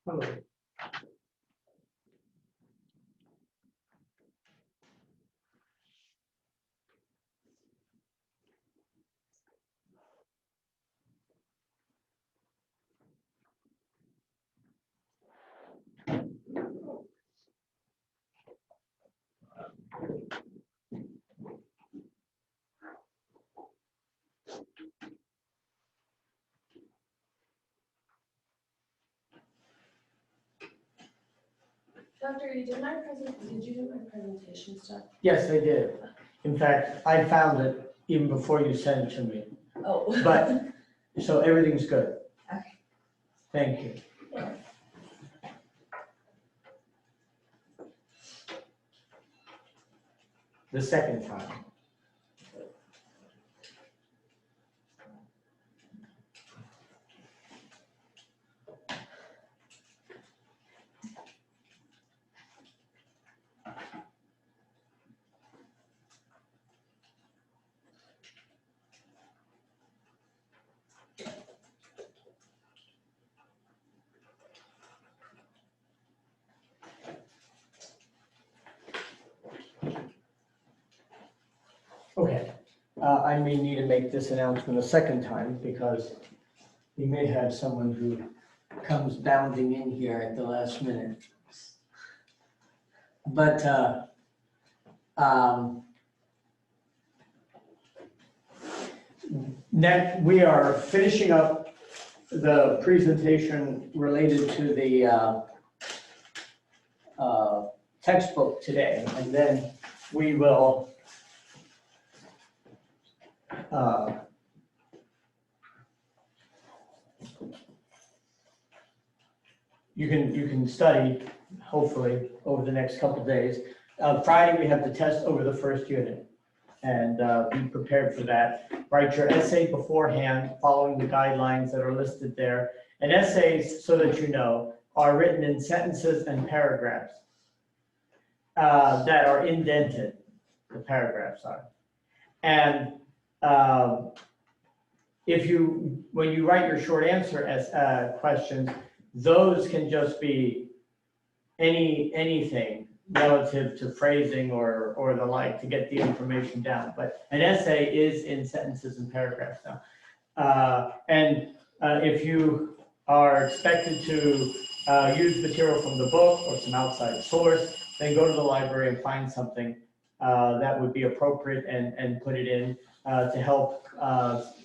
Hello. Doctor, did you do my presentation stuff? Yes, I did. In fact, I found it even before you sent it to me. Oh. But, so everything's good. Okay. Thank you. Yeah. The second time. Okay, I may need to make this announcement a second time because we may have someone who comes bounding in here at the last minute. But next, we are finishing up the presentation related to the textbook today, and then we will you can study, hopefully, over the next couple of days. Friday, we have the test over the first unit, and be prepared for that. Write your essay beforehand, following the guidelines that are listed there. And essays, so that you know, are written in sentences and paragraphs that are indented, the paragraphs are. And when you write your short answer as questions, those can just be anything relative to phrasing or the like to get the information down. But an essay is in sentences and paragraphs now. If you are expected to use material from the book or some outside source, then go to the library and find something that would be appropriate and put it in to help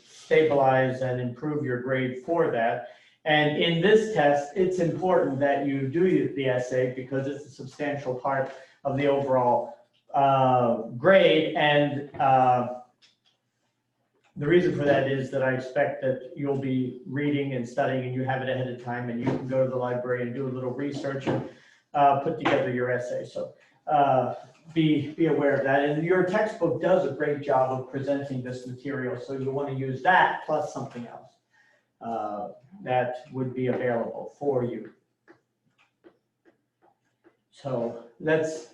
stabilize and improve your grade for that. And in this test, it's important that you do the essay because it's a substantial part of the overall grade. And the reason for that is that I expect that you'll be reading and studying and you have it ahead of time, and you can go to the library and do a little research and put together your essay. So be aware of that. And your textbook does a great job of presenting this material. So you want to use that plus something else that would be available for you. So let's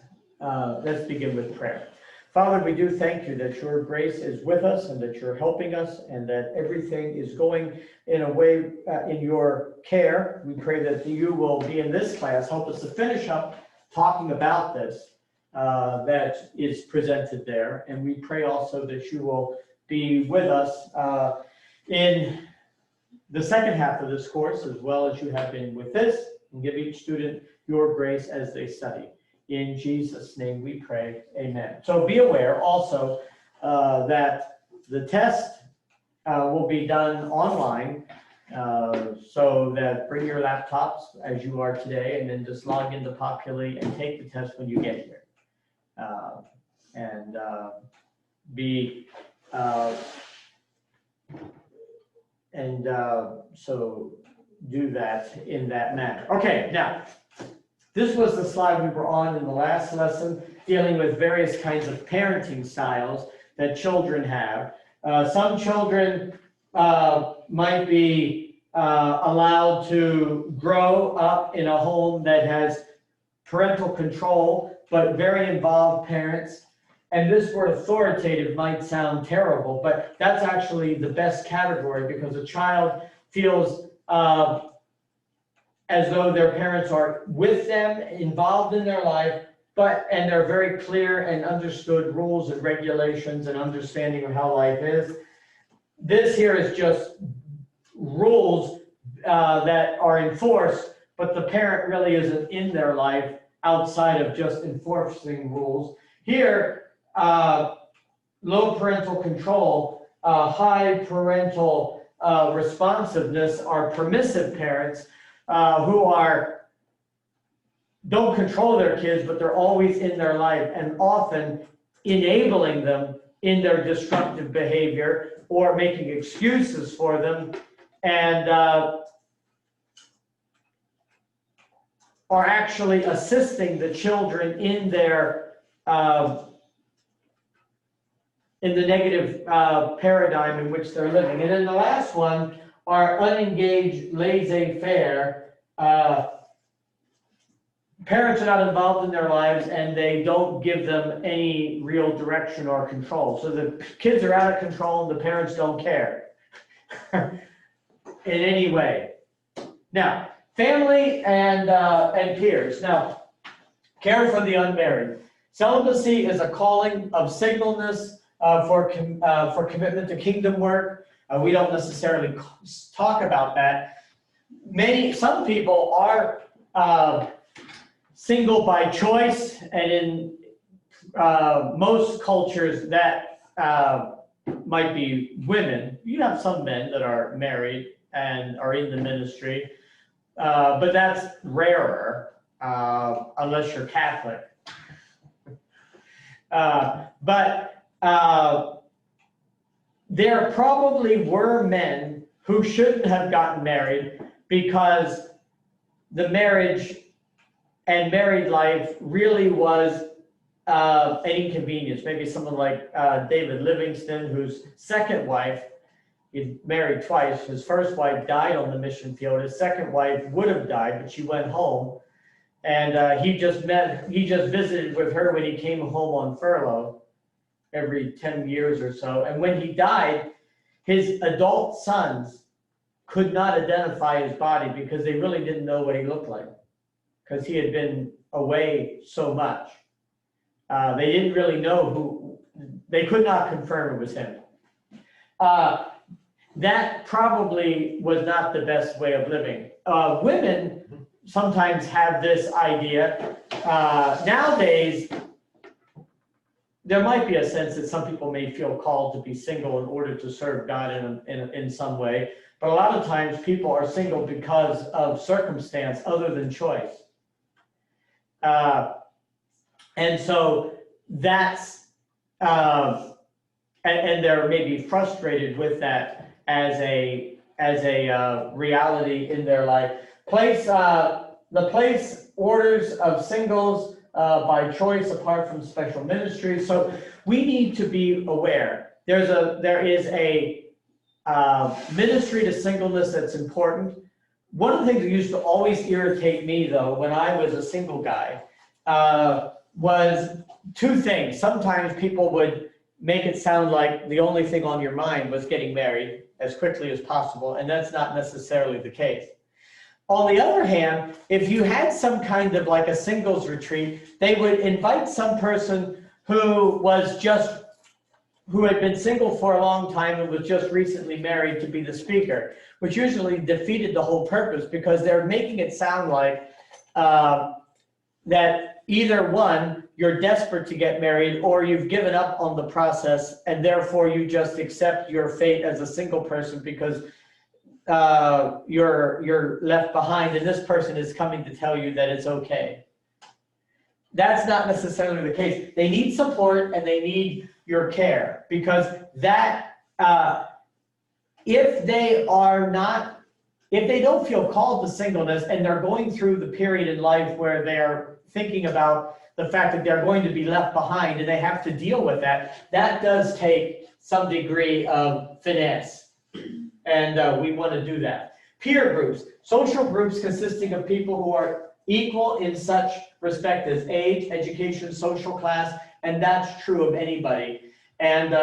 begin with prayer. Father, we do thank you that your grace is with us and that you're helping us and that everything is going in a way in your care. We pray that you will be in this class, help us to finish up talking about this that is presented there. And we pray also that you will be with us in the second half of this course, as well as you have been with this, and give each student your grace as they study. In Jesus' name we pray, amen. So be aware also that the test will be done online, so that bring your laptops as you are today, and then just log into Populi and take the test when you get here. So do that in that manner. Okay, now, this was the slide we were on in the last lesson, dealing with various kinds of parenting styles that children have. Some children might be allowed to grow up in a home that has parental control, but very involved parents. And this word authoritative might sound terrible, but that's actually the best category, because a child feels as though their parents are with them, involved in their life, and they're very clear and understood rules and regulations and understanding of how life is. This here is just rules that are enforced, but the parent really isn't in their life outside of just enforcing rules. Here, low parental control, high parental responsiveness are permissive parents who don't control their kids, but they're always in their life and often enabling them in their destructive behavior or making excuses for them, and are actually assisting the children in their in the negative paradigm in which they're living. And then the last one are unengaged, laissez-faire. Parents are not involved in their lives and they don't give them any real direction or control. So the kids are out of control and the parents don't care in any way. Now, family and peers. Now, care for the unmarried. Celibacy is a calling of singleness for commitment to kingdom work. We don't necessarily talk about that. Some people are single by choice, and in most cultures that might be women. You have some men that are married and are in the ministry, but that's rarer unless you're Catholic. There probably were men who shouldn't have gotten married because the marriage and married life really was an inconvenience. Maybe someone like David Livingston, whose second wife, he married twice. His first wife died on the mission field. His second wife would have died, but she went home. And he just visited with her when he came home on furlough every 10 years or so. And when he died, his adult sons could not identify his body because they really didn't know what he looked like, because he had been away so much. They didn't really know who, they could not confirm it was him. That probably was not the best way of living. Women sometimes have this idea. Nowadays, there might be a sense that some people may feel called to be single in order to serve God in some way. But a lot of times people are single because of circumstance other than choice. And so that's, and they're maybe frustrated with that as a reality in their life. The place orders of singles by choice apart from special ministry. So we need to be aware. There is a ministry to singleness that's important. One of the things that used to always irritate me, though, when I was a single guy, was two things. Sometimes people would make it sound like the only thing on your mind was getting married as quickly as possible, and that's not necessarily the case. On the other hand, if you had some kind of like a singles retreat, they would invite some person who had been single for a long time and was just recently married to be the speaker, which usually defeated the whole purpose, because they're making it sound like that either one, you're desperate to get married, or you've given up on the process and therefore you just accept your fate as a single person because you're left behind and this person is coming to tell you that it's okay. That's not necessarily the case. They need support and they need your care, because that if they don't feel called to singleness and they're going through the period in life where they're thinking about the fact that they're going to be left behind and they have to deal with that, that does take some degree of finesse. And we want to do that. Peer groups, social groups consisting of people who are equal in such respect as age, education, social class, and that's true of anybody. And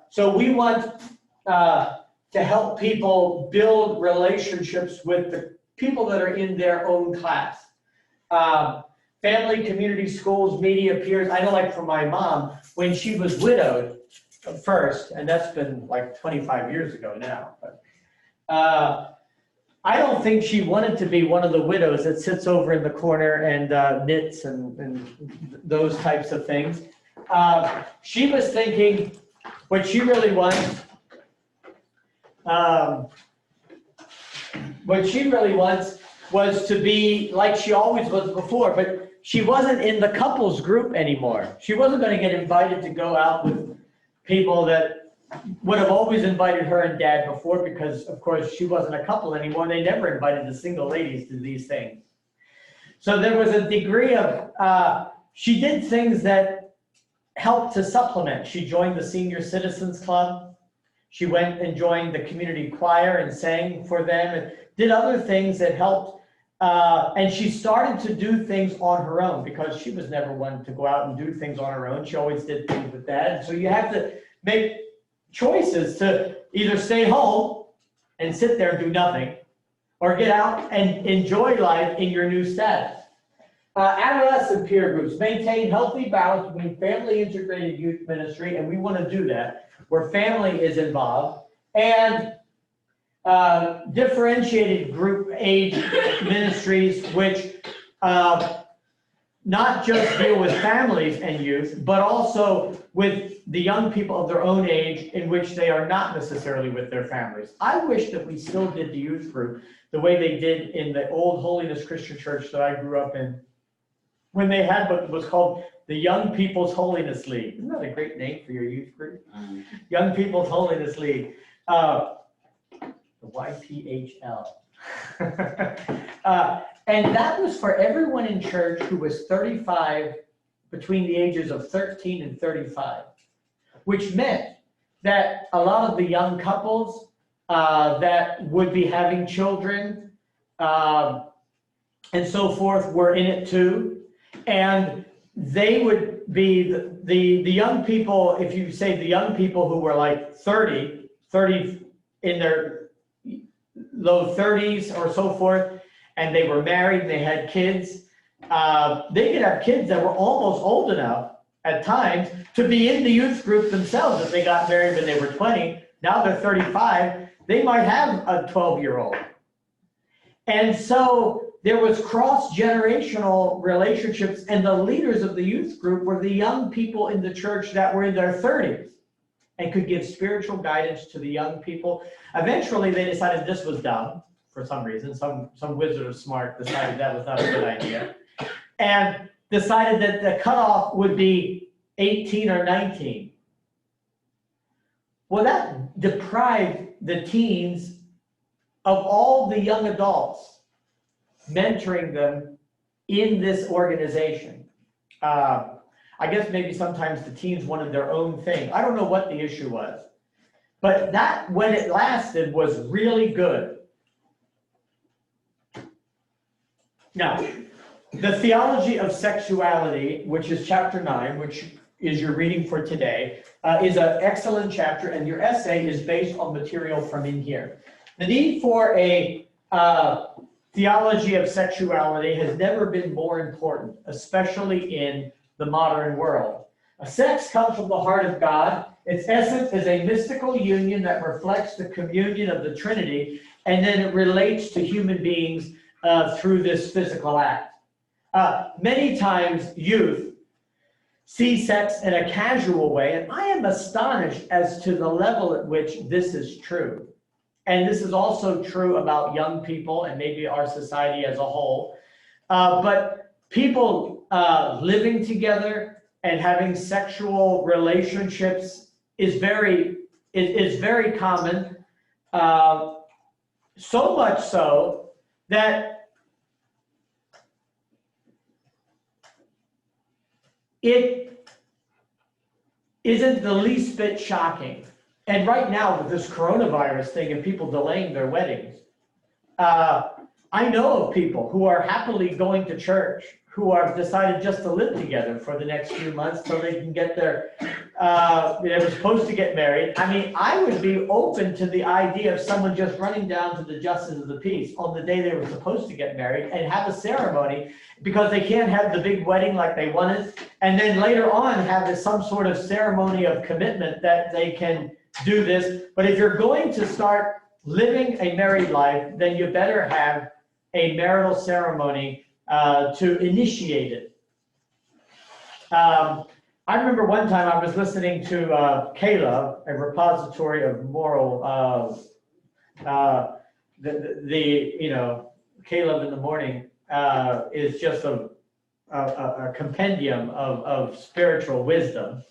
so we want to help people build relationships with the people that are in their own class. Family, community, schools, media, peers. I know, like for my mom, when she was widowed first, and that's been like 25 years ago now, but I don't think she wanted to be one of the widows that sits over in the corner and knits and those types of things. She was thinking what she really wants, was to be like she always was before, but she wasn't in the couples group anymore. She wasn't going to get invited to go out with people that would have always invited her and dad before, because of course she wasn't a couple anymore. They never invited the single ladies to these things. So there was a degree of, she did things that helped to supplement. She joined the Senior Citizens Club. She went and joined the community choir and sang for them and did other things that helped. And she started to do things on her own, because she was never one to go out and do things on her own. She always did things with dad. So you have to make choices to either stay home and sit there and do nothing, or get out and enjoy life in your new status. Adolescent peer groups maintain healthy balance between family integrated youth ministry, and we want to do that, where family is involved, and differentiated group age ministries, which not just deal with families and youth, but also with the young people of their own age in which they are not necessarily with their families. I wish that we still did the youth group the way they did in the old Holiness Christian Church that I grew up in, when they had what was called the Young People's Holiness League. Isn't that a great name for your youth group? Young People's Holiness League. The YPHL. And that was for everyone in church who was 35, between the ages of 13 and 35, which meant that a lot of the young couples that would be having children and so forth were in it too. And they would be the young people, if you say the young people who were like 30 in their low 30s or so forth, and they were married and they had kids, they could have kids that were almost old enough at times to be in the youth group themselves. If they got married when they were 20, now they're 35, they might have a 12-year-old. And so there was cross-generational relationships, and the leaders of the youth group were the young people in the church that were in their 30s and could give spiritual guidance to the young people. Eventually, they decided this was dumb for some reason. Some wizard of smart decided that was not a good idea. And decided that the cutoff would be 18 or 19. Well, that deprived the teens of all the young adults mentoring them in this organization. I guess maybe sometimes the teens wanted their own thing. I don't know what the issue was. But that, when it lasted, was really good. Now, the theology of sexuality, which is chapter 9, which is your reading for today, is an excellent chapter, and your essay is based on material from in here. The need for a theology of sexuality has never been more important, especially in the modern world. Sex comes from the heart of God. Its essence is a mystical union that reflects the communion of the Trinity, and then it relates to human beings through this physical act. Many times youth see sex in a casual way, and I am astonished as to the level at which this is true. And this is also true about young people and maybe our society as a whole. But people living together and having sexual relationships is very common. So much so that it isn't the least bit shocking. And right now with this coronavirus thing and people delaying their weddings, I know of people who are happily going to church, who have decided just to live together for the next few months so they can get their, they were supposed to get married. I mean, I would be open to the idea of someone just running down to the justice of the peace on the day they were supposed to get married and have a ceremony, because they can't have the big wedding like they wanted, and then later on have some sort of ceremony of commitment that they can do this. But if you're going to start living a married life, then you better have a marital ceremony to initiate it. I remember one time I was listening to Caleb, a repository of moral, you know, Caleb in the morning is just a compendium of spiritual wisdom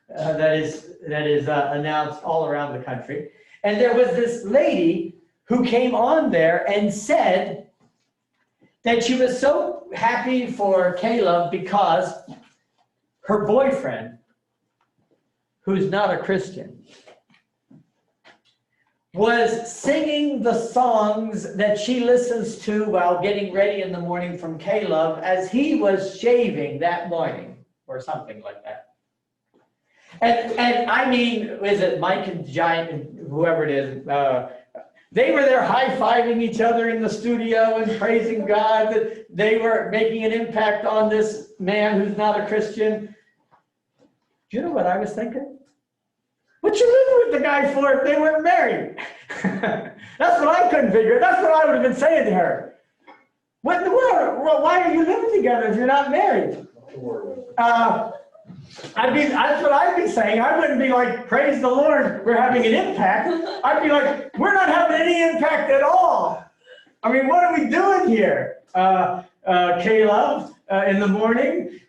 that is announced all around the country. And there was this lady who came on there and said that she was so happy for Caleb because her boyfriend, who's not a Christian, was singing the songs that she listens to while getting ready in the morning from Caleb as he was shaving that morning, or something like that. And I mean, is it Mike and Giant, whoever it is, they were there high-fiving each other in the studio and praising God that they were making an impact on this man who's not a Christian. Do you know what I was thinking? What you living with the guy for if they weren't married? That's what I couldn't figure. That's what I would have been saying to her. What in the world? Well, why are you living together if you're not married? That's what I'd be saying. I wouldn't be like, praise the Lord, we're having an impact. I'd be like, we're not having any impact at all. I mean, what are we doing here? Caleb, in the morning.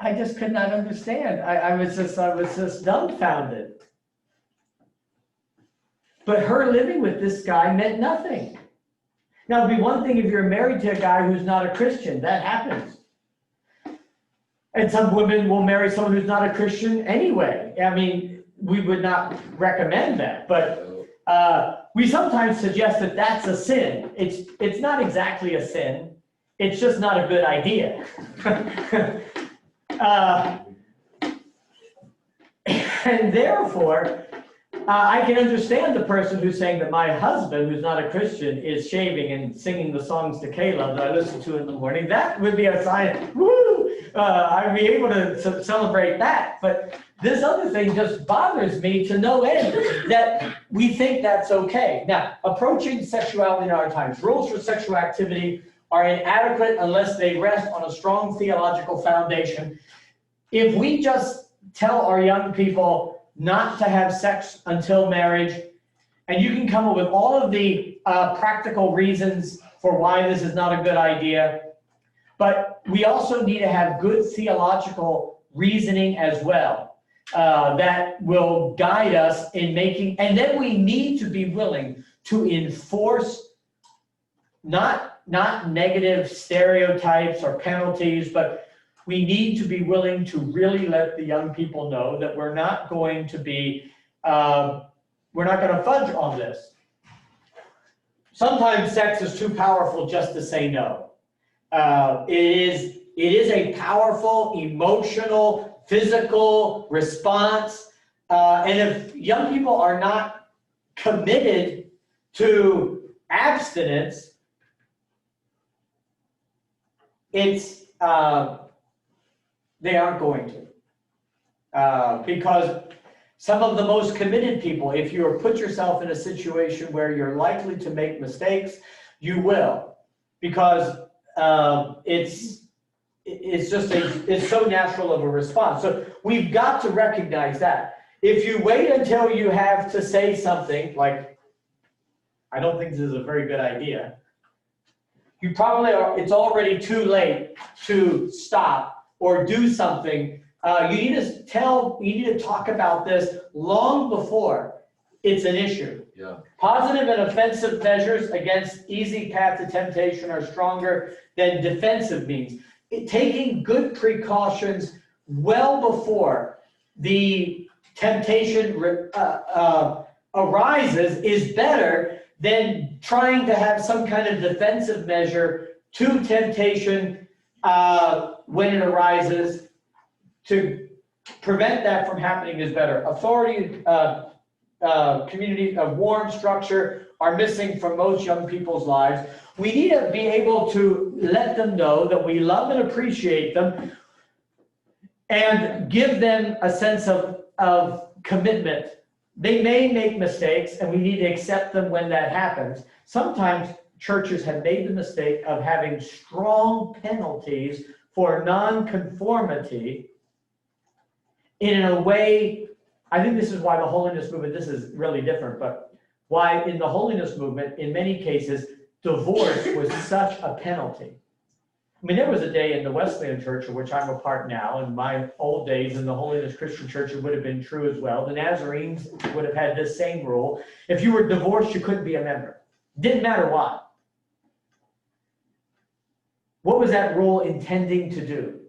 I just could not understand. I was just dumbfounded. But her living with this guy meant nothing. Now, it'd be one thing if you're married to a guy who's not a Christian. That happens. And some women will marry someone who's not a Christian anyway. I mean, we would not recommend that, but we sometimes suggest that that's a sin. It's not exactly a sin. It's just not a good idea. And therefore, I can understand the person who's saying that my husband, who's not a Christian, is shaving and singing the songs to Caleb that I listen to in the morning. That would be a sign, woo! I'd be able to celebrate that. But this other thing just bothers me to no end, that we think that's okay. Now, approaching sexuality in our times. Rules for sexual activity are inadequate unless they rest on a strong theological foundation. If we just tell our young people not to have sex until marriage, and you can come up with all of the practical reasons for why this is not a good idea. But we also need to have good theological reasoning as well, that will guide us in making, and then we need to be willing to enforce not negative stereotypes or penalties, but we need to be willing to really let the young people know that we're not going to be, we're not going to fudge on this. Sometimes sex is too powerful just to say no. It is a powerful, emotional, physical response. And if young people are not committed to abstinence, they aren't going to. Because some of the most committed people, if you put yourself in a situation where you're likely to make mistakes, you will. Because it's so natural of a response. So we've got to recognize that. If you wait until you have to say something like, I don't think this is a very good idea, you probably are, it's already too late to stop or do something. You need to talk about this long before it's an issue. Yeah. Positive and offensive measures against easy path to temptation are stronger than defensive means. Taking good precautions well before the temptation arises is better than trying to have some kind of defensive measure to temptation when it arises. To prevent that from happening is better. Authority, community, a warm structure are missing from most young people's lives. We need to be able to let them know that we love and appreciate them and give them a sense of commitment. They may make mistakes, and we need to accept them when that happens. Sometimes churches have made the mistake of having strong penalties for nonconformity in a way. I think this is why the holiness movement, this is really different, but why in the holiness movement, in many cases, divorce was such a penalty. I mean, there was a day in the Wesleyan Church, of which I'm a part now, in my old days in the Holiness Christian Church, it would have been true as well. The Nazarenes would have had this same rule. If you were divorced, you couldn't be a member. Didn't matter why. What was that rule intending to do?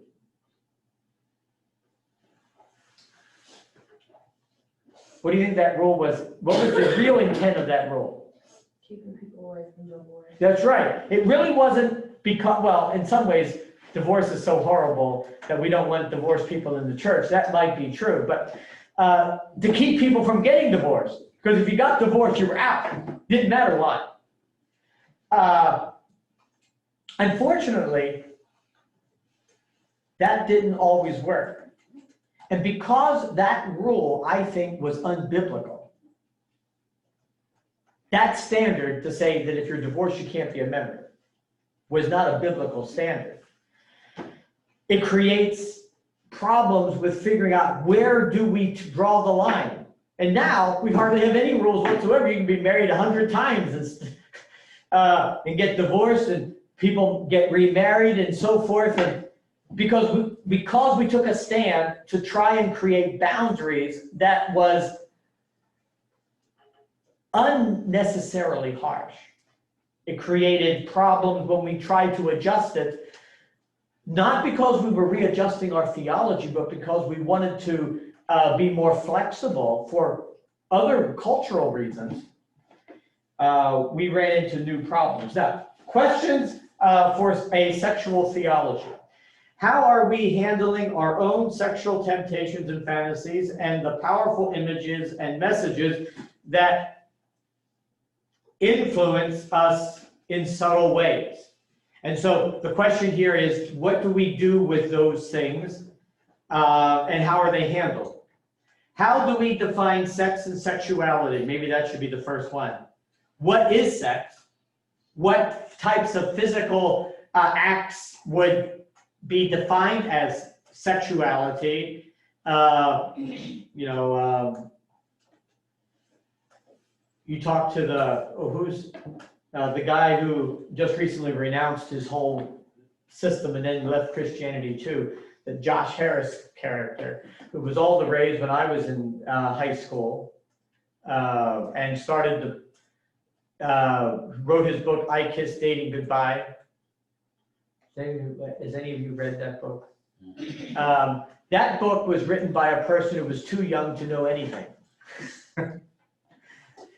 What do you think that rule was? What was the real intent of that rule? Keeping people away from divorce. That's right. It really wasn't because, well, in some ways, divorce is so horrible that we don't want divorced people in the church. That might be true, but to keep people from getting divorced. Because if you got divorced, you were out. Didn't matter what. Unfortunately, that didn't always work. And because that rule, I think, was unbiblical, that standard to say that if you're divorced, you can't be a member was not a biblical standard. It creates problems with figuring out where do we draw the line. And now we hardly have any rules whatsoever. You can be married 100 times and get divorced, and people get remarried and so forth. And because we took a stand to try and create boundaries that was unnecessarily harsh. It created problems when we tried to adjust it, not because we were readjusting our theology, but because we wanted to be more flexible for other cultural reasons. We ran into new problems. Now, questions for a sexual theology. How are we handling our own sexual temptations and fantasies and the powerful images and messages that influence us in subtle ways? And so the question here is, what do we do with those things and how are they handled? How do we define sex and sexuality? Maybe that should be the first one. What is sex? What types of physical acts would be defined as sexuality? You talk to the guy who just recently renounced his whole system and then left Christianity too, the Josh Harris character, who was all the rage when I was in high school, and started wrote his book, I Kissed Dating Goodbye. Has any of you read that book? That book was written by a person who was too young to know anything.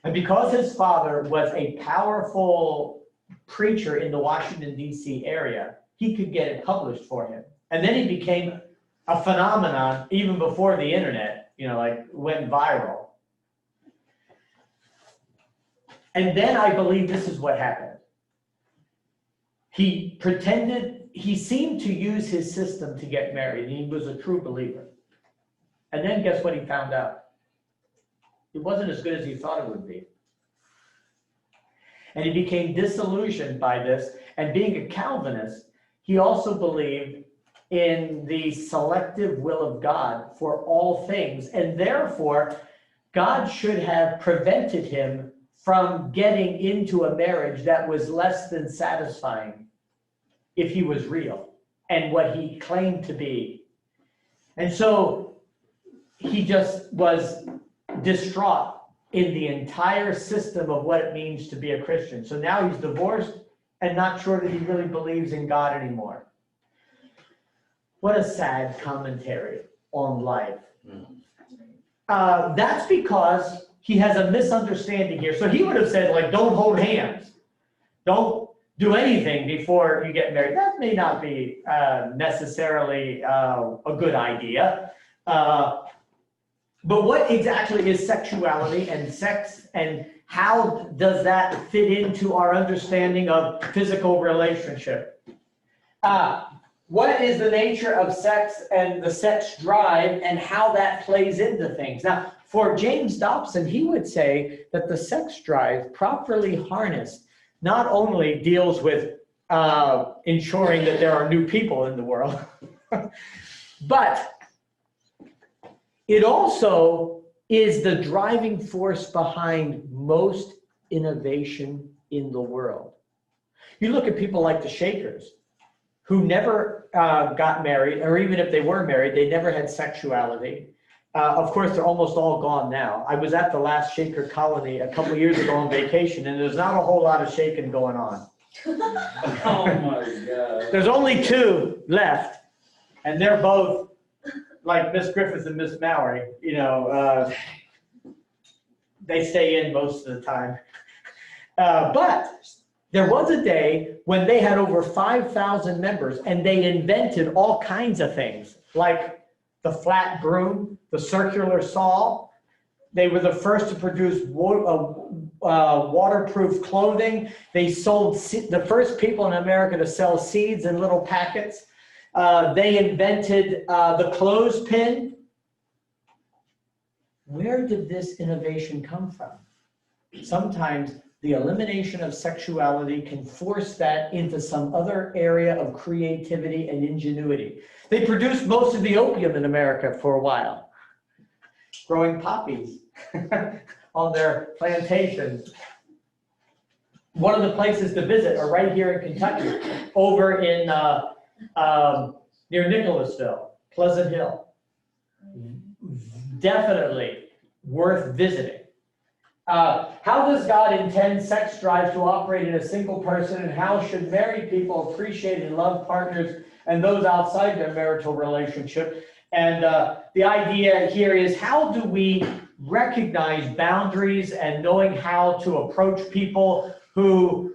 And because his father was a powerful preacher in the Washington, D.C. area, he could get it published for him. And then he became a phenomenon even before the internet, like went viral. And then I believe this is what happened. He seemed to use his system to get married. He was a true believer. And then guess what he found out? It wasn't as good as he thought it would be. And he became disillusioned by this. And being a Calvinist, he also believed in the selective will of God for all things. And therefore, God should have prevented him from getting into a marriage that was less than satisfying if he was real and what he claimed to be. And so he just was distraught in the entire system of what it means to be a Christian. So now he's divorced and not sure that he really believes in God anymore. What a sad commentary on life. That's because he has a misunderstanding here. So he would have said, don't hold hands. Don't do anything before you get married. That may not be necessarily a good idea. But what exactly is sexuality and sex, and how does that fit into our understanding of physical relationship? What is the nature of sex and the sex drive and how that plays into things? Now, for James Dobson, he would say that the sex drive, properly harnessed, not only deals with ensuring that there are new people in the world, but it also is the driving force behind most innovation in the world. You look at people like the Shakers, who never got married, or even if they were married, they never had sexuality. Of course, they're almost all gone now. I was at the last Shaker colony a couple years ago on vacation, and there's not a whole lot of shaking going on. Oh my God. There's only 2 left, and they're both like Miss Griffith and Miss Mallory. They stay in most of the time. But there was a day when they had over 5,000 members, and they invented all kinds of things, like the flat broom, the circular saw. They were the first to produce waterproof clothing. They sold the first people in America to sell seeds in little packets. They invented the clothespin. Where did this innovation come from? Sometimes the elimination of sexuality can force that into some other area of creativity and ingenuity. They produced most of the opium in America for a while, growing poppies on their plantations. One of the places to visit are right here in Kentucky, over in near Nicholasville, Pleasant Hill. Definitely worth visiting. How does God intend sex drive to operate in a single person, and how should married people appreciate and love partners and those outside their marital relationship? And the idea here is, how do we recognize boundaries and knowing how to approach people who,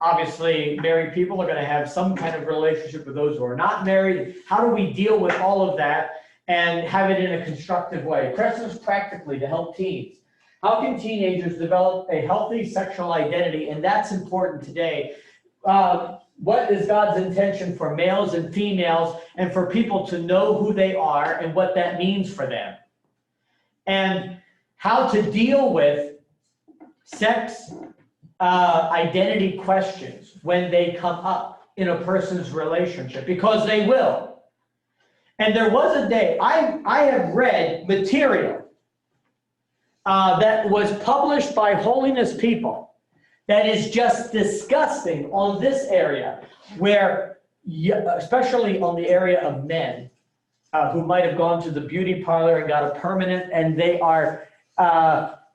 obviously married people are going to have some kind of relationship with those who are not married. How do we deal with all of that and have it in a constructive way? Questions practically to help teens. How can teenagers develop a healthy sexual identity? And that's important today. What is God's intention for males and females, and for people to know who they are and what that means for them? And how to deal with sex identity questions when they come up in a person's relationship, because they will. And there was a day, I have read material that was published by Holiness People that is just disgusting on this area, where, especially on the area of men, who might have gone to the beauty parlor and got a permanent, and they are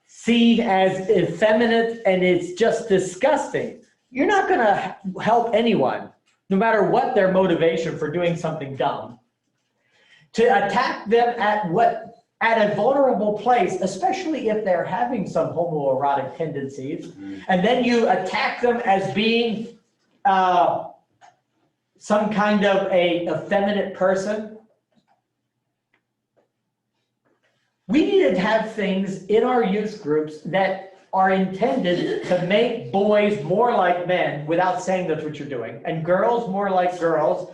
seen as effeminate, and it's just disgusting. You're not going to help anyone, no matter what their motivation for doing something dumb. To attack them at a vulnerable place, especially if they're having some homoerotic tendencies, and then you attack them as being some kind of a effeminate person. We need to have things in our youth groups that are intended to make boys more like men without saying that's what you're doing, and girls more like girls,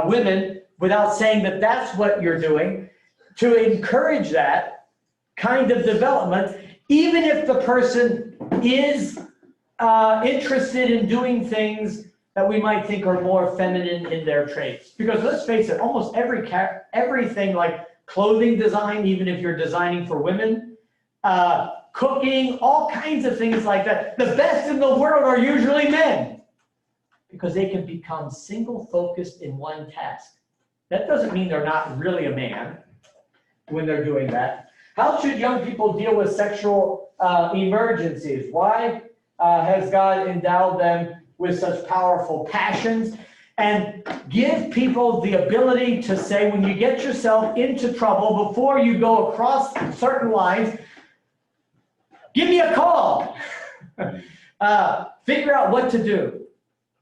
women without saying that that's what you're doing, to encourage that kind of development, even if the person is interested in doing things that we might think are more feminine in their traits. Because let's face it, almost everything like clothing design, even if you're designing for women, cooking, all kinds of things like that. The best in the world are usually men, because they can become single-focused in one task. That doesn't mean they're not really a man when they're doing that. How should young people deal with sexual emergencies? Why has God endowed them with such powerful passions? And give people the ability to say, when you get yourself into trouble, before you go across certain lines, give me a call. Figure out what to do.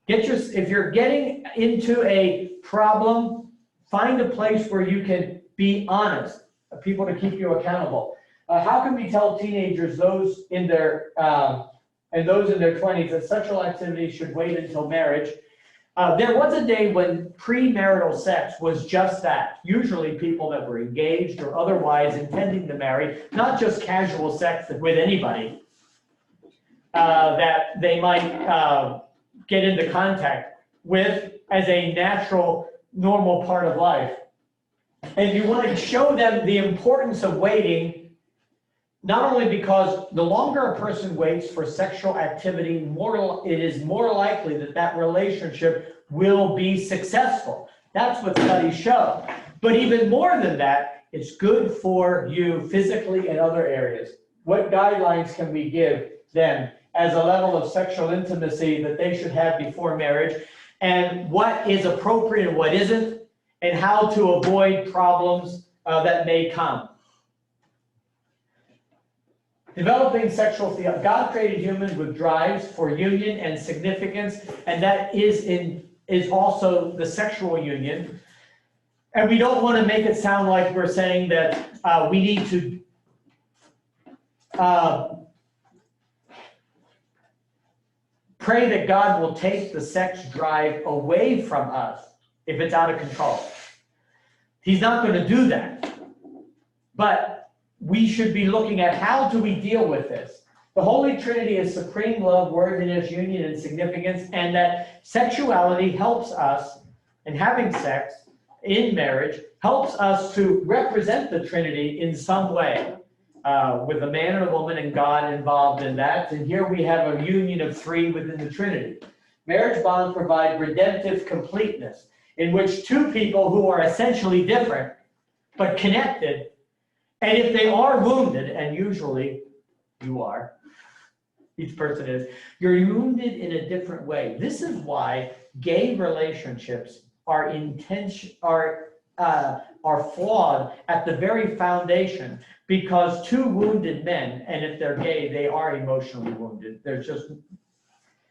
If you're getting into a problem, find a place where you can be honest, people to keep you accountable. How can we tell teenagers, those in their 20s, that sexual activities should wait until marriage? There was a day when premarital sex was just that. Usually people that were engaged or otherwise intending to marry, not just casual sex with anybody that they might get into contact with as a natural, normal part of life. And you want to show them the importance of waiting, not only because the longer a person waits for sexual activity, it is more likely that that relationship will be successful. That's what studies show. But even more than that, it's good for you physically and other areas. What guidelines can we give them as a level of sexual intimacy that they should have before marriage, and what is appropriate and what isn't, and how to avoid problems that may come? Developing sexual theology. God created humans with drives for union and significance, and that is also the sexual union. And we don't want to make it sound like we're saying that we need to pray that God will take the sex drive away from us if it's out of control. He's not going to do that. But we should be looking at, how do we deal with this? The Holy Trinity is supreme love, worthiness, union, and significance, and that sexuality helps us, and having sex in marriage helps us to represent the Trinity in some way, with a man and a woman and God involved in that. And here we have a union of three within the Trinity. Marriage bonds provide redemptive completeness, in which two people who are essentially different but connected, and if they are wounded, and usually you are, each person is, you're wounded in a different way. This is why gay relationships are flawed at the very foundation, because two wounded men, and if they're gay, they are emotionally wounded. There's just,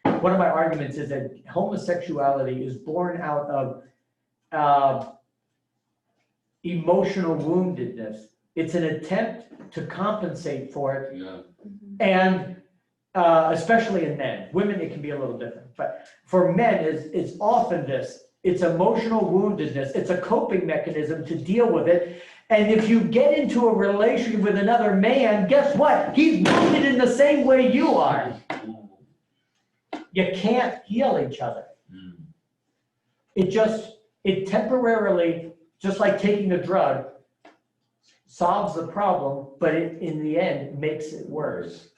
one of my arguments is that homosexuality is born out of emotional woundedness. It's an attempt to compensate for it. Yeah. And especially in men. Women, it can be a little different. But for men, it's often this. It's emotional woundedness. It's a coping mechanism to deal with it. And if you get into a relationship with another man, guess what? He's wounded in the same way you are. You can't heal each other. It temporarily, just like taking a drug, solves the problem, but in the end makes it worse.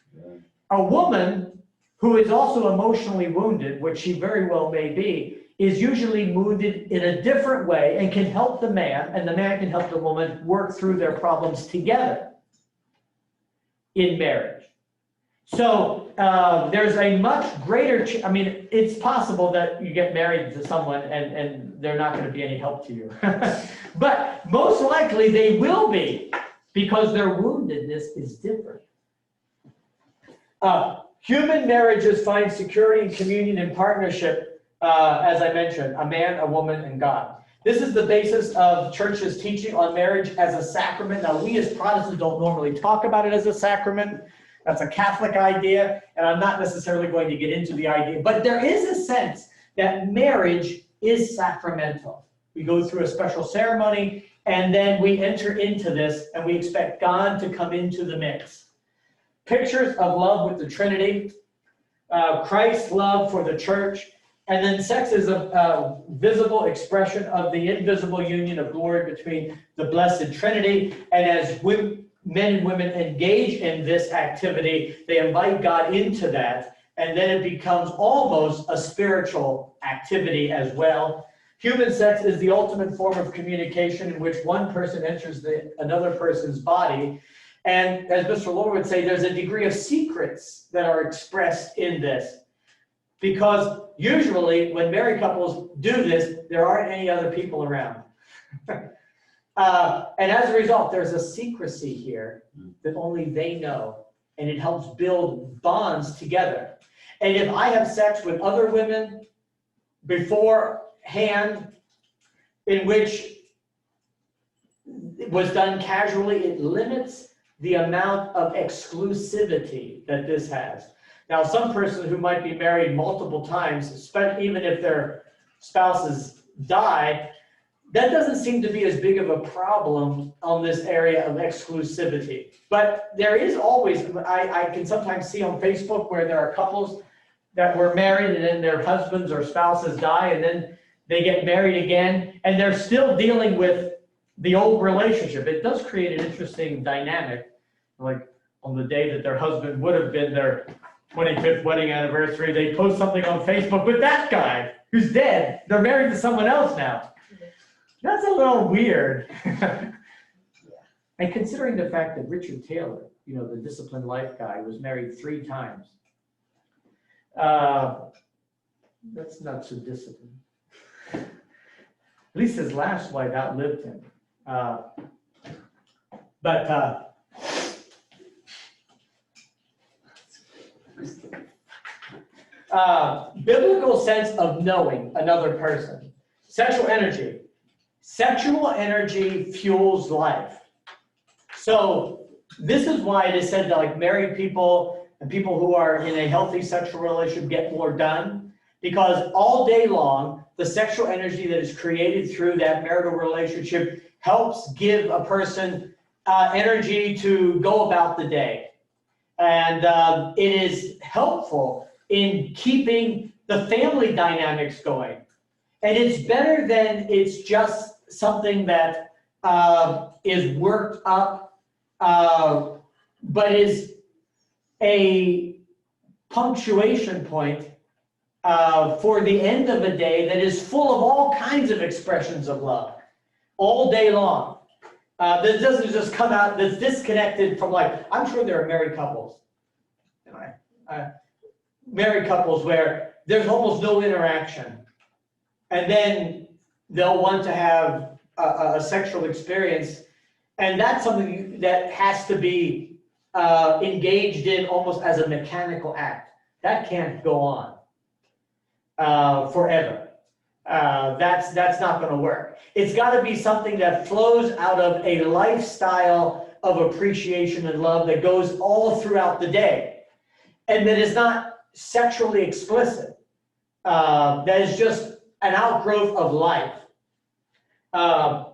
A woman who is also emotionally wounded, which she very well may be, is usually wounded in a different way and can help the man, and the man can help the woman work through their problems together in marriage. So there's a much greater, I mean, it's possible that you get married to someone and they're not going to be any help to you. But most likely they will be, because their woundedness is different. Human marriages find security and communion and partnership, as I mentioned, a man, a woman, and God. This is the basis of church's teaching on marriage as a sacrament. Now, we as Protestants don't normally talk about it as a sacrament. That's a Catholic idea, and I'm not necessarily going to get into the idea, but there is a sense that marriage is sacramental. We go through a special ceremony, and then we enter into this, and we expect God to come into the mix. Pictures of love with the Trinity, Christ's love for the church, and then sex is a visible expression of the invisible union of glory between the Blessed Trinity. And as men and women engage in this activity, they invite God into that, and then it becomes almost a spiritual activity as well. Human sex is the ultimate form of communication in which one person enters another person's body. And as Mr. Lord would say, there's a degree of secrets that are expressed in this. Because usually when married couples do this, there aren't any other people around. And as a result, there's a secrecy here that only they know. And it helps build bonds together. And if I have sex with other women beforehand, in which it was done casually, it limits the amount of exclusivity that this has. Now, some person who might be married multiple times, even if their spouses die, that doesn't seem to be as big of a problem on this area of exclusivity. But there is always, I can sometimes see on Facebook where there are couples that were married and then their husbands or spouses die and then they get married again and they're still dealing with the old relationship. It does create an interesting dynamic. Like on the day that their husband would have been their 25th wedding anniversary, they post something on Facebook with that guy who's dead. They're married to someone else now. That's a little weird. And considering the fact that Richard Taylor, you know, the Disciplined Life guy, was married 3 times, that's not so disciplined. At least his last wife outlived him. Biblical sense of knowing another person. Sexual energy. Sexual energy fuels life. So this is why it is said that like married people and people who are in a healthy sexual relationship get more done, because all day long, the sexual energy that is created through that marital relationship helps give a person energy to go about the day. And it is helpful in keeping the family dynamics going. And it's better than it's just something that is worked up, but is a punctuation point for the end of a day that is full of all kinds of expressions of love all day long. That doesn't just come out, that's disconnected from life. I'm sure there are married couples, where there's almost no interaction. And then they'll want to have a sexual experience. And that's something that has to be engaged in almost as a mechanical act. That can't go on forever. That's not going to work. It's got to be something that flows out of a lifestyle of appreciation and love that goes all throughout the day, and that is not sexually explicit. That is just an outgrowth of life. And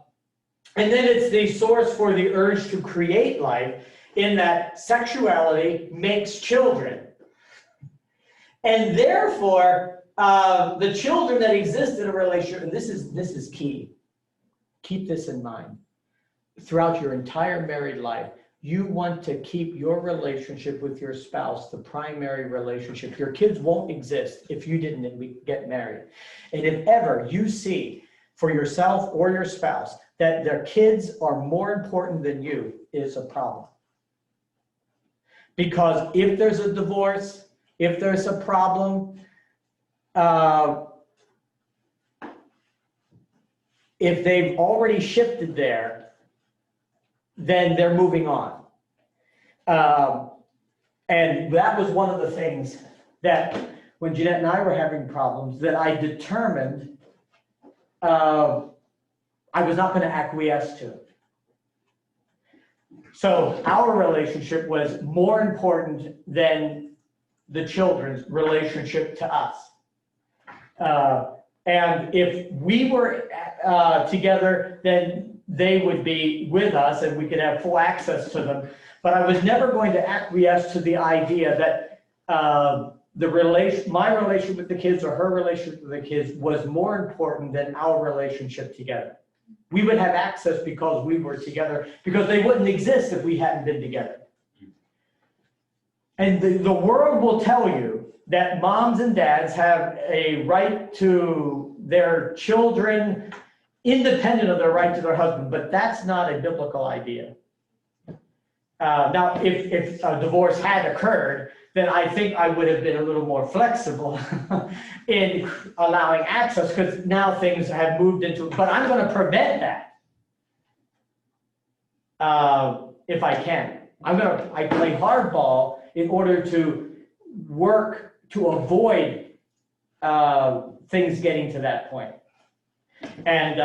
then it's the source for the urge to create life, in that sexuality makes children. And therefore, the children that exist in a relationship, and this is key. Keep this in mind. Throughout your entire married life, you want to keep your relationship with your spouse the primary relationship. Your kids won't exist if you didn't get married. And if ever you see for yourself or your spouse that their kids are more important than you, it's a problem. Because if there's a divorce, if there's a problem, if they've already shifted there, then they're moving on. And that was one of the things that when Jeanette and I were having problems, that I determined I was not going to acquiesce to. So our relationship was more important than the children's relationship to us. And if we were together, then they would be with us and we could have full access to them. But I was never going to acquiesce to the idea that my relationship with the kids or her relationship with the kids was more important than our relationship together. We would have access because we were together, because they wouldn't exist if we hadn't been together. And the world will tell you that moms and dads have a right to their children independent of their right to their husband, but that's not a biblical idea. Now, if a divorce had occurred, then I think I would have been a little more flexible in allowing access, because now things have moved into, but I'm going to prevent that if I can. I play hardball in order to work to avoid things getting to that point. And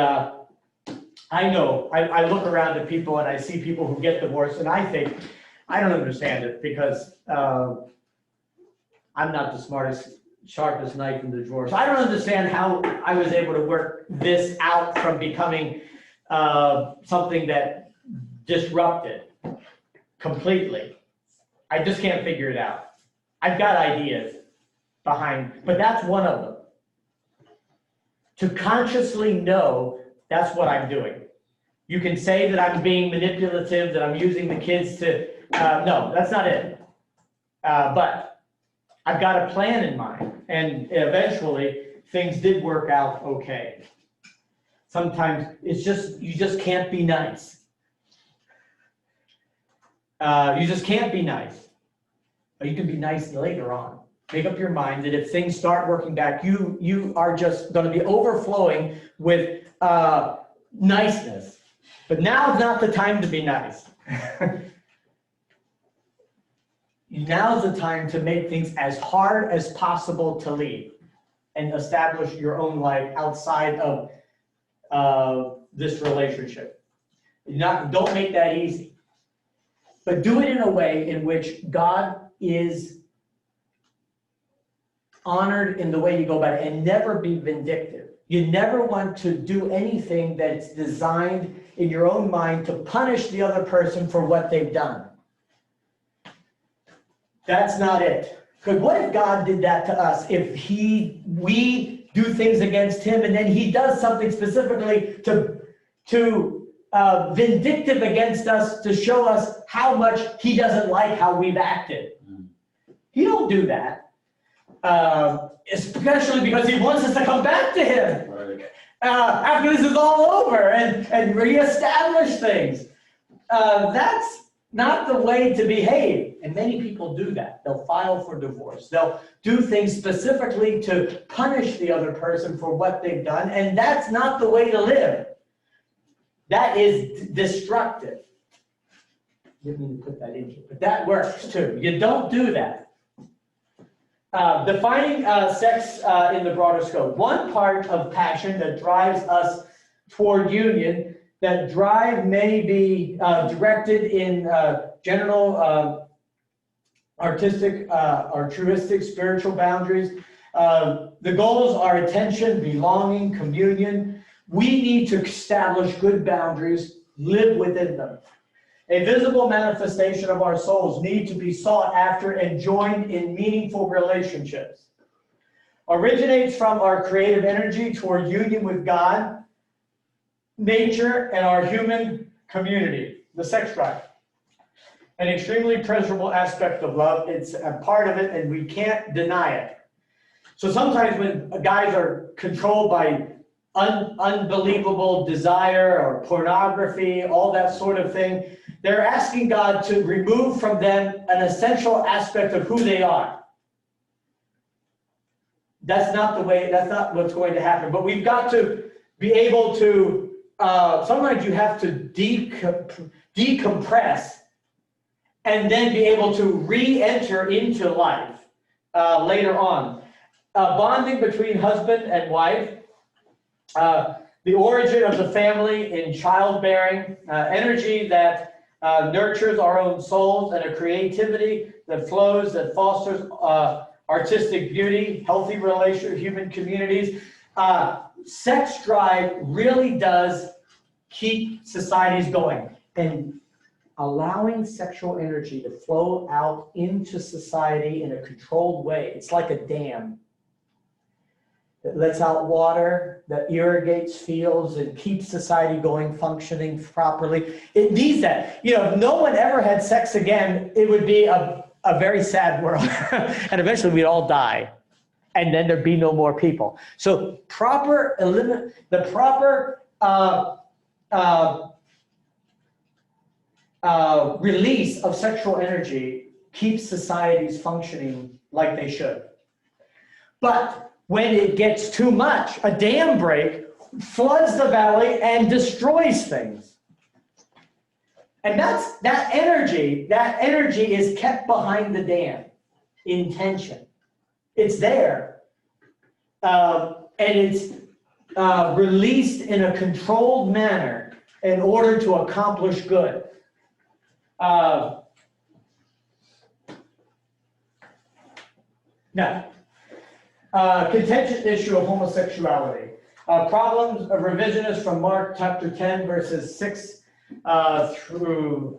I know, I look around at people and I see people who get divorced, and I think, I don't understand it, because I'm not the sharpest knife in the drawer. So I don't understand how I was able to work this out from becoming something that disrupted completely. I just can't figure it out. I've got ideas behind, but that's one of them. To consciously know that's what I'm doing. You can say that I'm being manipulative, that I'm using the kids to, no, that's not it. But I've got a plan in mind, and eventually things did work out okay. Sometimes it's just, you just can't be nice. You just can't be nice. But you can be nice later on. Make up your mind that if things start working back, you are just going to be overflowing with niceness. But now's not the time to be nice. Now's the time to make things as hard as possible to leave and establish your own life outside of this relationship. Don't make that easy. But do it in a way in which God is honored in the way you go about it, and never be vindictive. You never want to do anything that's designed in your own mind to punish the other person for what they've done. That's not it. Because what if God did that to us? If we do things against him and then he does something specifically to vindictive against us to show us how much he doesn't like how we've acted. He don't do that. Especially because he wants us to come back to him. Right. After this is all over and reestablish things. That's not the way to behave. And many people do that. They'll file for divorce. They'll do things specifically to punish the other person for what they've done. And that's not the way to live. That is destructive. Didn't mean to put that in here, but that works too. You don't do that. Defining sex in the broader scope. One part of passion that drives us toward union, that drive may be directed in general, artistic, altruistic, spiritual boundaries. The goals are attention, belonging, communion. We need to establish good boundaries, live within them. A visible manifestation of our souls need to be sought after and joined in meaningful relationships. Originates from our creative energy toward union with God, nature, and our human community, the sex drive. an extremely pleasurable aspect of love. It's a part of it, and we can't deny it. So sometimes when guys are controlled by unbelievable desire or pornography, all that sort of thing, they're asking God to remove from them an essential aspect of who they are. That's not what's going to happen. But we've got to be able to, sometimes you have to decompress and then be able to re-enter into life later on. Bonding between husband and wife, the origin of the family in childbearing, energy that nurtures our own souls, and a creativity that flows, that fosters artistic beauty, healthy human communities. Sex drive really does keep societies going. And allowing sexual energy to flow out into society in a controlled way, it's like a dam that lets out water, that irrigates fields and keeps society going, functioning properly. It needs that. You know, if no one ever had sex again, it would be a very sad world. And eventually we'd all die. And then there'd be no more people. So the proper release of sexual energy keeps societies functioning like they should. But when it gets too much, a dam break floods the valley and destroys things. And that energy is kept behind the dam in tension. It's there. And it's released in a controlled manner in order to accomplish good. Now, contentious issue of homosexuality. Problems of revisionists from Mark chapter 10, verses 6 through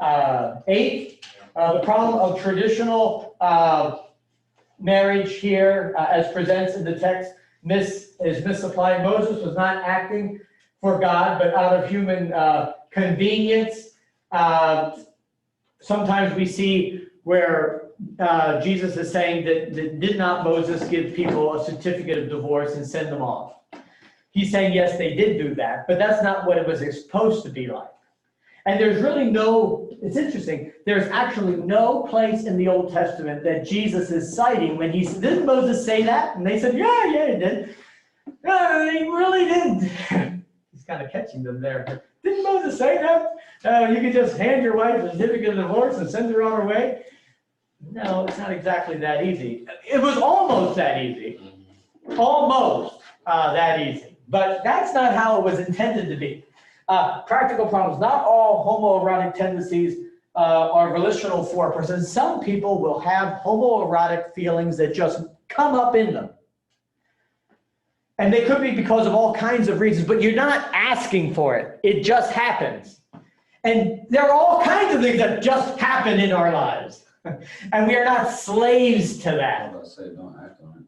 8. The problem of traditional marriage here, as presented in the text, is misapplied. Moses was not acting for God, but out of human convenience. Sometimes we see where Jesus is saying that did not Moses give people a certificate of divorce and send them off? He's saying, yes, they did do that, but that's not what it was supposed to be like. And there's really it's interesting, there's actually no place in the Old Testament that Jesus is citing when didn't Moses say that? And they said, yeah, he did. No, he really didn't. He's kind of catching them there. Didn't Moses say that? You could just hand your wife a certificate of divorce and send her on her way? No, it's not exactly that easy. It was almost that easy. Almost that easy. But that's not how it was intended to be. Practical problems. Not all homoerotic tendencies are volitional for a person. Some people will have homoerotic feelings that just come up in them. And they could be because of all kinds of reasons, but you're not asking for it. It just happens. And there are all kinds of things that just happen in our lives. And we are not slaves to that. I say don't act on it.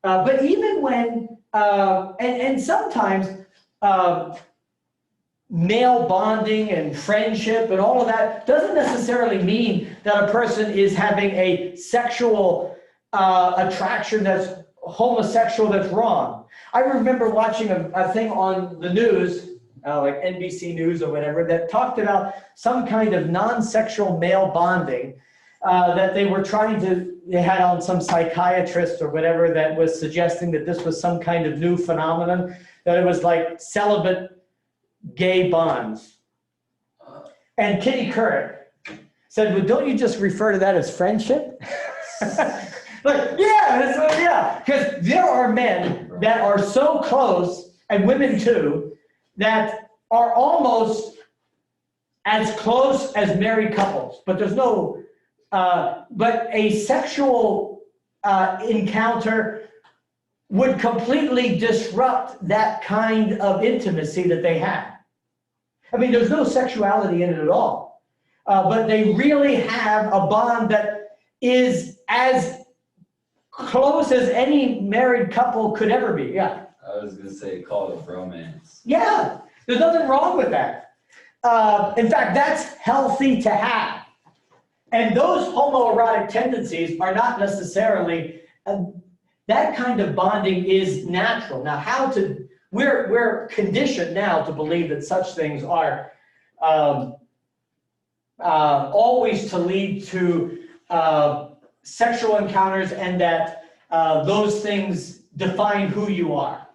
But even when, and sometimes male bonding and friendship and all of that doesn't necessarily mean that a person is having a sexual attraction that's homosexual, that's wrong. I remember watching a thing on the news, like NBC News or whatever, that talked about some kind of non-sexual male bonding that they had on some psychiatrist or whatever that was suggesting that this was some kind of new phenomenon, that it was like celibate gay bonds. And Kitty Couric said, well, don't you just refer to that as friendship? Like, yeah, because there are men that are so close, and women too, that are almost as close as married couples, but there's no, but a sexual encounter would completely disrupt that kind of intimacy that they have. I mean, there's no sexuality in it at all, but they really have a bond that is as close as any married couple could ever be. Yeah. I was gonna say call it romance. Yeah, there's nothing wrong with that. In fact, that's healthy to have. And those homoerotic tendencies are not necessarily, that kind of bonding is natural. Now, we're conditioned now to believe that such things are always to lead to sexual encounters, and that those things define who you are.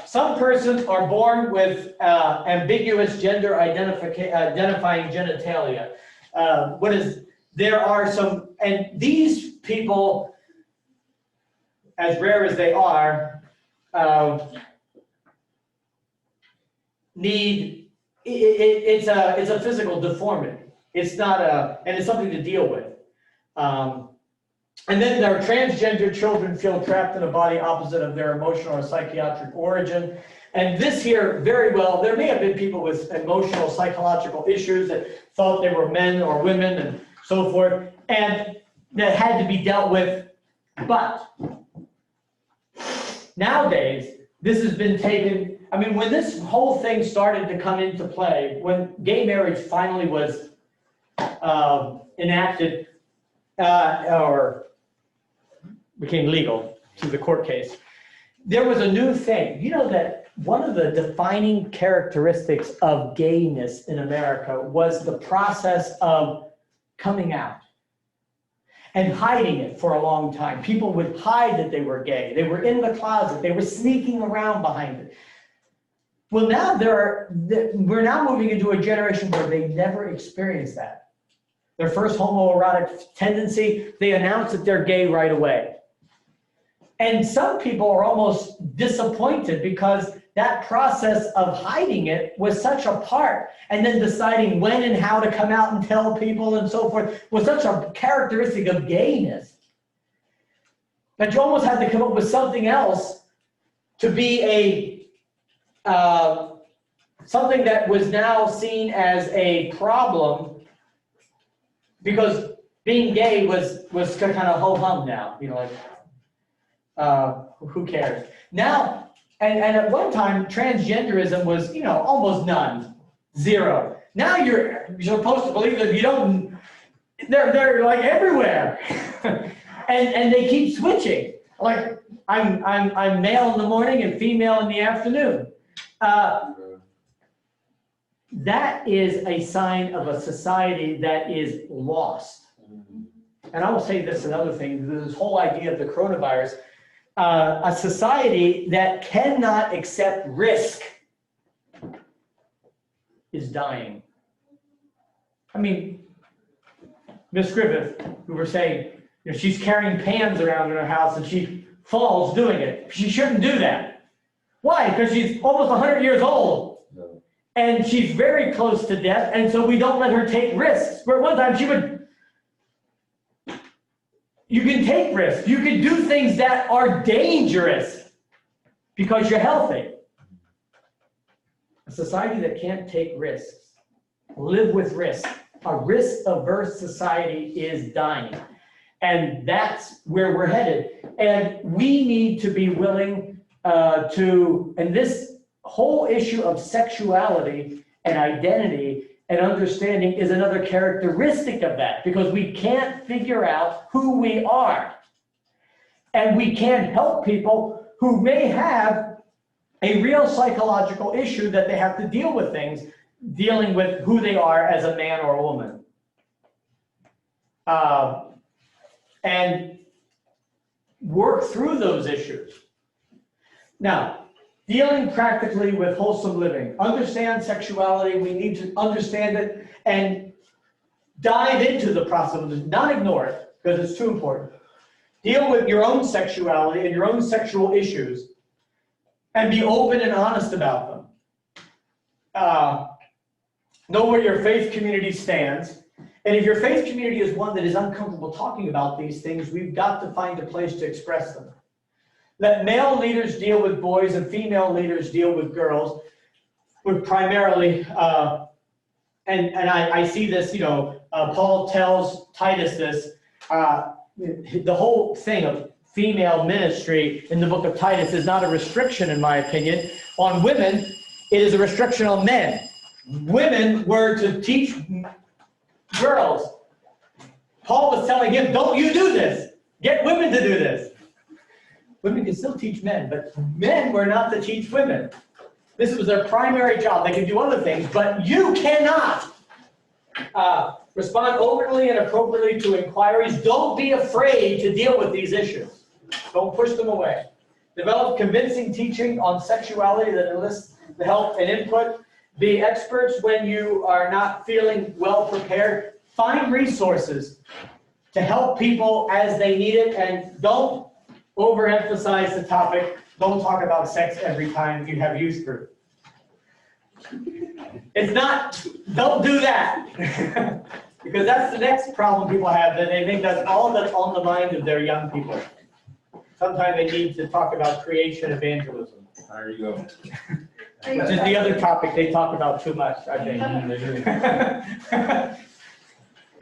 Some persons are born with ambiguous gender identifying genitalia. There are some, and these people, as rare as they are, it's a physical deformity. It's not and it's something to deal with. And then their transgender children feel trapped in a body opposite of their emotional or psychiatric origin. And this here, very well, there may have been people with emotional, psychological issues that thought they were men or women and so forth, and that had to be dealt with. But nowadays, this has been taken, I mean, when this whole thing started to come into play, when gay marriage finally was enacted or became legal through the court case, there was a new thing. You know that one of the defining characteristics of gayness in America was the process of coming out and hiding it for a long time. People would hide that they were gay. They were in the closet. They were sneaking around behind it. Well, now we're now moving into a generation where they never experienced that. Their first homoerotic tendency, they announce that they're gay right away. And some people are almost disappointed because that process of hiding it was such a part, and then deciding when and how to come out and tell people and so forth was such a characteristic of gayness that you almost had to come up with something else to be something that was now seen as a problem, because being gay was kind of ho-hum now, you know, like, who cares? Now, and at one time, transgenderism was, you know, almost none, zero. Now you're supposed to believe that you don't, they're like everywhere. and they keep switching. Like, I'm male in the morning and female in the afternoon. That is a sign of a society that is lost. And I will say this, another thing, this whole idea of the coronavirus, a society that cannot accept risk is dying. I mean, Miss Griffith, who were saying, you know, she's carrying pans around in her house and she falls doing it. She shouldn't do that. Why? Because she's almost 100 years old. No. And she's very close to death, and so we don't let her take risks. Where one time she would, you can take risks. You can do things that are dangerous because you're healthy. A society that can't take risks, live with risk, a risk-averse society is dying. And that's where we're headed. And we need to be willing and this whole issue of sexuality and identity and understanding is another characteristic of that, because we can't figure out who we are. And we can't help people who may have a real psychological issue that they have to deal with things, dealing with who they are as a man or a woman. And work through those issues. Now, dealing practically with wholesome living. Understand sexuality. We need to understand it and dive into the process of it. Not ignore it, because it's too important. Deal with your own sexuality and your own sexual issues and be open and honest about them. Know where your faith community stands. And if your faith community is one that is uncomfortable talking about these things, we've got to find a place to express them. Let male leaders deal with boys and female leaders deal with girls, with primarily, and I see this, you know, Paul tells Titus this, the whole thing of female ministry in the book of Titus is not a restriction, in my opinion, on women. It is a restriction on men. Women were to teach girls Paul was telling him, don't you do this. Get women to do this. Women can still teach men, but men were not to teach women. This was their primary job. They could do other things, but you cannot respond openly and appropriately to inquiries. Don't be afraid to deal with these issues. Don't push them away. Develop convincing teaching on sexuality that enlists the help and input. Be experts when you are not feeling well prepared. Find resources to help people as they need it, and don't overemphasize the topic. Don't talk about sex every time you have youth group. It's not, don't do that. Because that's the next problem people have, that they think that's all that's on the mind of their young people. Sometimes they need to talk about creation evangelism. There you go. Which is the other topic they talk about too much, I think.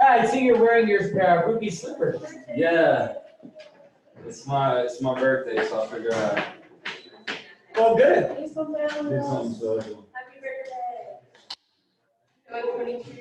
I see you're wearing your ruby slippers. Yeah. It's my birthday, so I figure out. Well, good. Do something special. Happy birthday. 22.